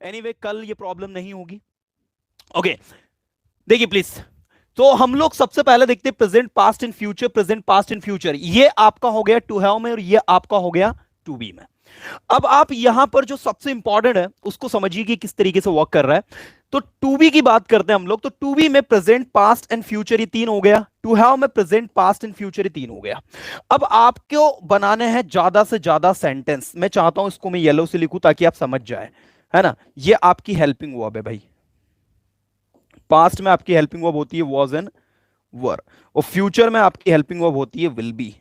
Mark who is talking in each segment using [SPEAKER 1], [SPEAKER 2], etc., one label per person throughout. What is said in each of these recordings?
[SPEAKER 1] Anyway कल ये problem नहीं होगी। ओके, देखिए प्लीज। तो हम लोग सबसे पहले देखते हैं present past and future, present past and future. ये आपका हो गया टू हैव में और ये आपका हो गया टू बी में। अब आप यहां पर जो सबसे इंपॉर्टेंट है उसको समझिए कि किस तरीके से वर्क कर रहा है। तो टू बी की बात करते हैं हम लोग, तो टू बी में प्रेजेंट पास्ट एंड फ्यूचर ये तीन हो गया, टू हैव में प्रेजेंट पास्ट एंड फ्यूचर ये तीन हो गया। अब आपको बनाने हैं ज्यादा से ज्यादा सेंटेंस। मैं चाहता हूं इसको मैं येलो से लिखूं ताकि आप समझ जाए, है ना। ये आपकी हेल्पिंग वर्ब है भाई। पास्ट में आपकी हेल्पिंग वर्ब होती है वॉज एंड वर, और फ्यूचर में आपकी हेल्पिंग वर्ब होती है विल बी।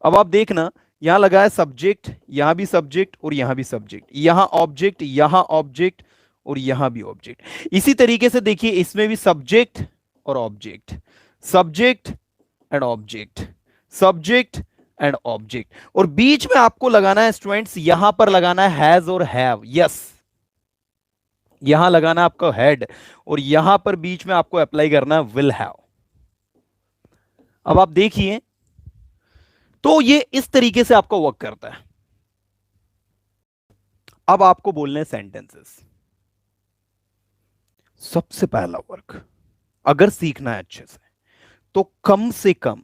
[SPEAKER 1] अब आप देखना, यहां लगा है सब्जेक्ट, यहां भी सब्जेक्ट और यहां भी सब्जेक्ट, यहां ऑब्जेक्ट, यहां ऑब्जेक्ट और यहां भी ऑब्जेक्ट। इसी तरीके से देखिए इसमें भी सब्जेक्ट और object, subject and object, subject and object. और बीच में आपको लगाना है स्टूडेंट्स, यहां पर लगाना है हैज और हैव। यस, यहां लगाना है आपको हेड और यहां पर बीच में आपको अप्लाई करना है विल हैव। अब आप देखिए, तो ये इस तरीके से आपको वर्क करता है। अब आपको बोलने हैं सेंटेंसेस। सबसे पहला वर्क अगर सीखना है अच्छे से, तो कम से कम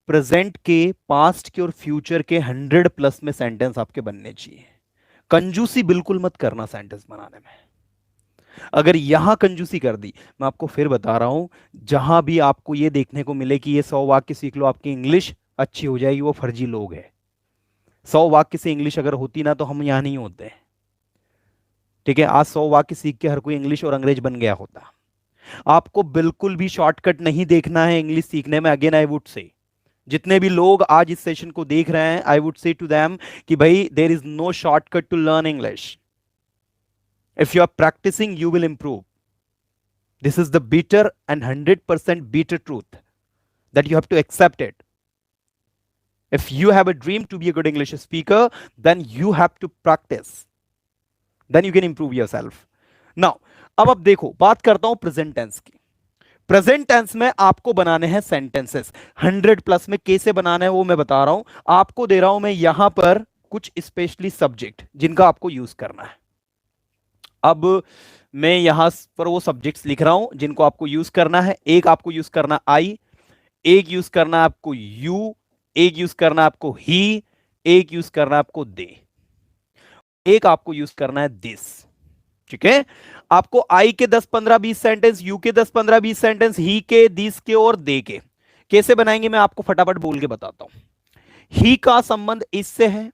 [SPEAKER 1] प्रेजेंट के, पास्ट के और फ्यूचर के 100+ में सेंटेंस आपके बनने चाहिए। कंजूसी बिल्कुल मत करना सेंटेंस बनाने में। अगर यहां कंजूसी कर दी, मैं आपको फिर बता रहा हूं, जहां भी आपको ये देखने को मिले कि ये 100 वाक्य सीख लो आपकी इंग्लिश अच्छी हो जाएगी, वो फर्जी लोग हैं। 100 वाक्य से इंग्लिश अगर होती ना तो हम यहां नहीं होते। ठीक है, आज 100 वाक्य सीख के हर कोई इंग्लिश और अंग्रेज बन गया होता। आपको बिल्कुल भी शॉर्टकट नहीं देखना है इंग्लिश सीखने में। अगेन आई वुड से, जितने भी लोग आज इस सेशन को देख रहे हैं, I would say to them कि भाई there is no shortcut to learn English. If you are practising you will improve. This is the bitter and 100% bitter truth that you have to accept it. If you have a dream to be a good English speaker, then you have to practice. Then you can improve yourself. Now, अब देखो, बात करता हूं present tense की। Present tense में आपको बनाने हैं सेंटेंसेस 100+ में। कैसे बनाना है वो मैं बता रहा हूं आपको, दे रहा हूं मैं यहां पर कुछ स्पेशली सब्जेक्ट जिनका आपको यूज करना है। अब मैं यहां पर वो सब्जेक्ट्स लिख रहा हूं जिनको आपको यूज करना है। एक आपको यूज करना आई, एक यूज करना आपको यू, एक यूज करना आपको ही, एक यूज करना आपको दे, एक आपको यूज करना है दिस। ठीक है, आपको आई के 10-15-20 सेंटेंस, यू के 10-15-20 सेंटेंस, ही के, दिस के और दे के कैसे बनाएंगे मैं आपको फटाफट बोल के बताता हूं। ही का संबंध इससे है,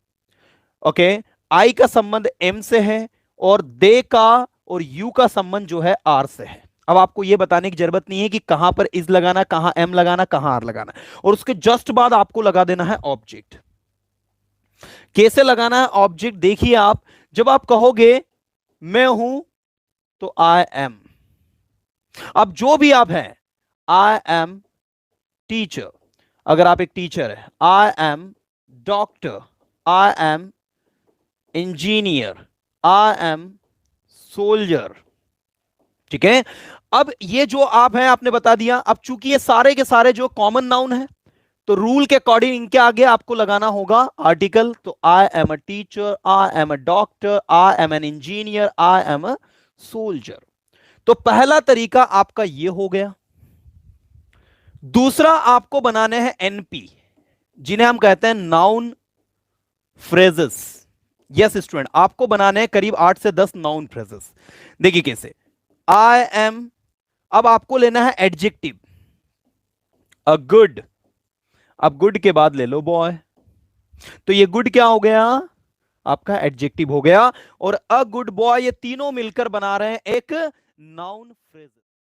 [SPEAKER 1] ओके। आई का संबंध एम से है और दे का और यू का संबंध जो है आर से है। अब आपको यह बताने की जरूरत नहीं है कि कहां पर इज लगाना, कहां एम लगाना, कहां आर लगाना, और उसके जस्ट बाद आपको लगा देना है ऑब्जेक्ट। कैसे लगाना है ऑब्जेक्ट देखिए आप, जब आप कहोगे मैं हूं तो आई एम। अब जो भी आप हैं, आई एम टीचर, अगर आप एक टीचर है, I am doctor, I am engineer, I am soldier. ठीक है, अब ये जो आप हैं आपने बता दिया। अब चूंकि ये सारे के सारे जो कॉमन नाउन है, तो रूल के अकॉर्डिंग इनके आगे आपको लगाना होगा आर्टिकल। तो I am a teacher, I am a doctor, I am an engineer, I am a soldier. तो पहला तरीका आपका ये हो गया। दूसरा आपको बनाने हैं एनपी, जिन्हें हम कहते हैं नाउन फ्रेजेस। यस स्टूडेंट, आपको बनाने हैं करीब 8 से 10 नाउन फ्रेजेस। देखिए कैसे, आई एम, अब आपको लेना है एडजेक्टिव, अ गुड। अब गुड के बाद ले लो बॉय, तो ये गुड क्या हो गया, आपका एडजेक्टिव हो गया। और अ गुड बॉय, ये तीनों मिलकर बना रहे हैं एक नाउन फ्रेज।